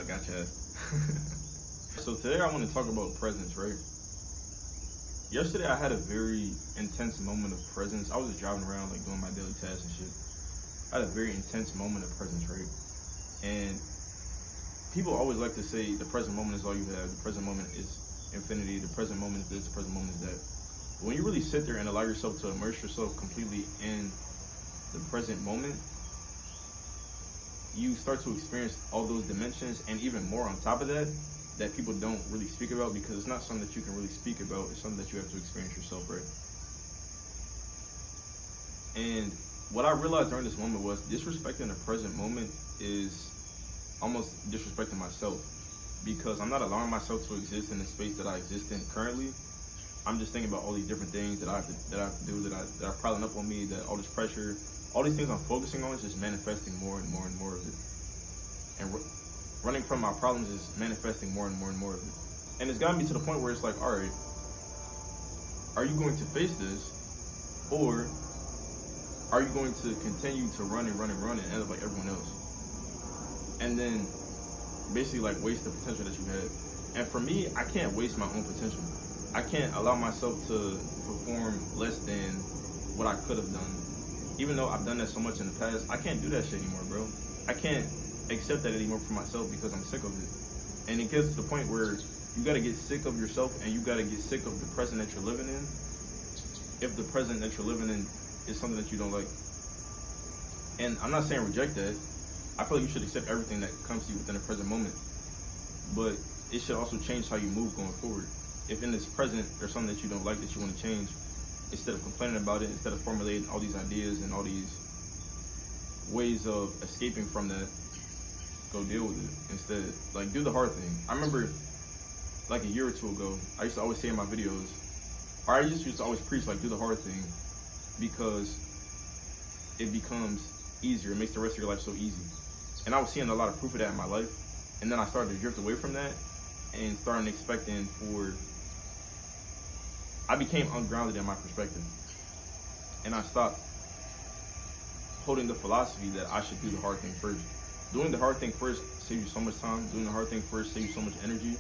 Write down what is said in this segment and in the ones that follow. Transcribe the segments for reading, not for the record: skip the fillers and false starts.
Gotcha. So today I want to talk about presence, right? Yesterday I had a very intense moment of presence. I was just driving around like doing my daily tasks and shit. I had a very intense moment of presence, right? And people always like to say the present moment is all you have. The present moment is infinity. The present moment is this. The present moment is that. But when you really sit there and allow yourself to immerse yourself completely in the present moment, you start to experience all those dimensions and even more on top of that people don't really speak about, because it's not something that you can really speak about. It's something that you have to experience yourself, right? And what I realized during this moment was disrespecting the present moment is almost disrespecting myself, because I'm not allowing myself to exist in the space that I exist in currently. I'm just thinking about all these different things that I have to do, that are piling up on me, that all this pressure, all these things I'm focusing on is just manifesting more and more and more of it. And running from my problems is manifesting more and more and more of it. And it's gotten me to the point where it's like, all right, are you going to face this, or are you going to continue to run and end up like everyone else? And then basically like waste the potential that you had. And for me, I can't waste my own potential. I can't allow myself to perform less than what I could have done. Even though I've done that so much in the past, I can't do that shit anymore, bro. I can't accept that anymore for myself because I'm sick of it. And it gets to the point where you gotta get sick of yourself, and you gotta get sick of the present that you're living in, if the present that you're living in is something that you don't like. And I'm not saying reject that. I feel like you should accept everything that comes to you within the present moment. But it should also change how you move going forward. If in this present there's something that you don't like, that you want to change, instead of complaining about it, instead of formulating all these ideas and all these ways of escaping from that, go deal with it instead. Like, do the hard thing. I remember like a year or two ago, I used to always say in my videos, or I just used to always preach, like, do the hard thing, because it becomes easier. It makes the rest of your life so easy. And I was seeing a lot of proof of that in my life. And then I started to drift away from that and started expecting I became ungrounded in my perspective. And I stopped holding the philosophy that I should do the hard thing first. Doing the hard thing first saves you so much time. Doing the hard thing first saves you so much energy.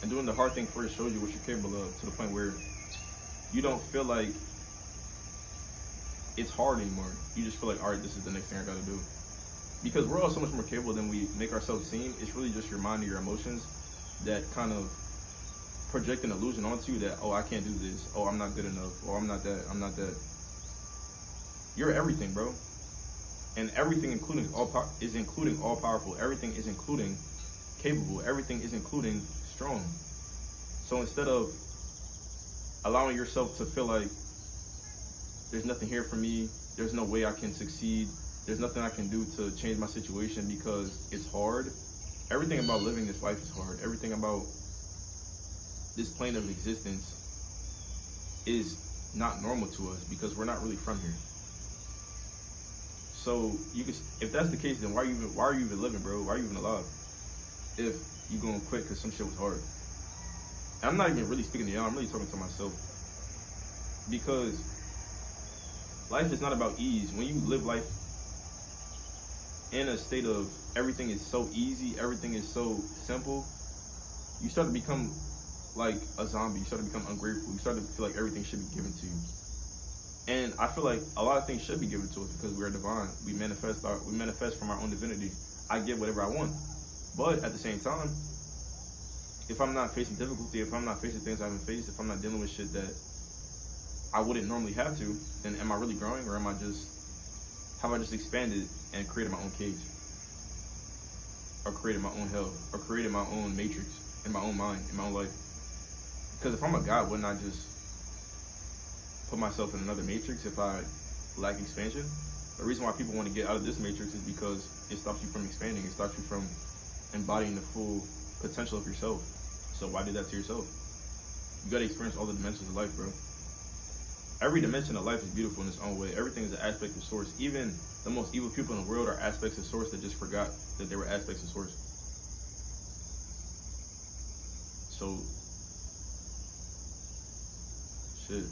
And doing the hard thing first shows you what you're capable of, to the point where you don't feel like it's hard anymore. You just feel like, all right, this is the next thing I gotta do. Because we're all so much more capable than we make ourselves seem. It's really just your mind and your emotions that kind of project an illusion onto you that, oh, I can't do this. Oh, I'm not good enough. Oh, I'm not that. I'm not that. You're everything, bro. And everything is including all powerful. Everything is including capable. Everything is including strong. So instead of allowing yourself to feel like there's nothing here for me, there's no way I can succeed, there's nothing I can do to change my situation because it's hard. Everything about living this life is hard. Everything about this plane of existence is not normal to us because we're not really from here. So if that's the case, then why are you even living, bro? Why are you even alive? If you gonna quit because some shit was hard. And I'm not even really speaking to y'all. I'm really talking to myself, because life is not about ease. When you live life in a state of everything is so easy, everything is so simple, you start to become like a zombie. You start to become ungrateful. You start to feel like everything should be given to you. And I feel like a lot of things should be given to us because we are divine. We manifest from our own divinity. I get whatever I want. But at the same time, if I'm not facing difficulty, if I'm not facing things I haven't faced, if I'm not dealing with shit that I wouldn't normally have to, then am I really growing, or have I just expanded and created my own cage? Or created my own hell? Or created my own matrix in my own mind, in my own life? Because if I'm a god, wouldn't I just put myself in another matrix if I lack expansion? The reason why people want to get out of this matrix is because it stops you from expanding. It stops you from embodying the full potential of yourself. So why do that to yourself? You got to experience all the dimensions of life, bro. Every dimension of life is beautiful in its own way. Everything is an aspect of source. Even the most evil people in the world are aspects of source that just forgot that they were aspects of source. So, shit.